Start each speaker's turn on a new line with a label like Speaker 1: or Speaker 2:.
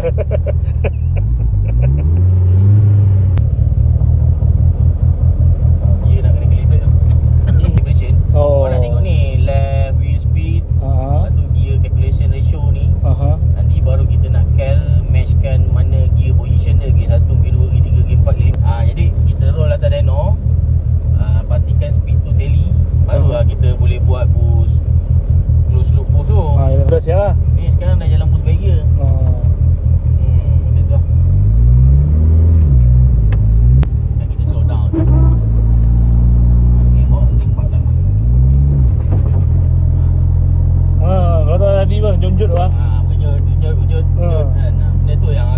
Speaker 1: Dia nak kena calibrate tu. Calibration.
Speaker 2: Oh.
Speaker 1: Kau nak tengok ni left wheel speed, lepas tu gear calculation ratio ni. Nanti baru kita nak matchkan mana gear position dia, gear 1, gear 2, gear 3, gear 4, gear 5. Jadi kita roll atas dyno, pastikan speed tu tally, barulah kita boleh buat boost, close loop boost tu.
Speaker 2: Dah siap lah.
Speaker 1: Ni sekarang dah jalan boost by gear. Macam tu lah. Dan kita slow down. Okay, bawa tempat dah.
Speaker 2: Kalau tak tadi bang, junjut bang.
Speaker 1: Menjut kan. Benda tu yang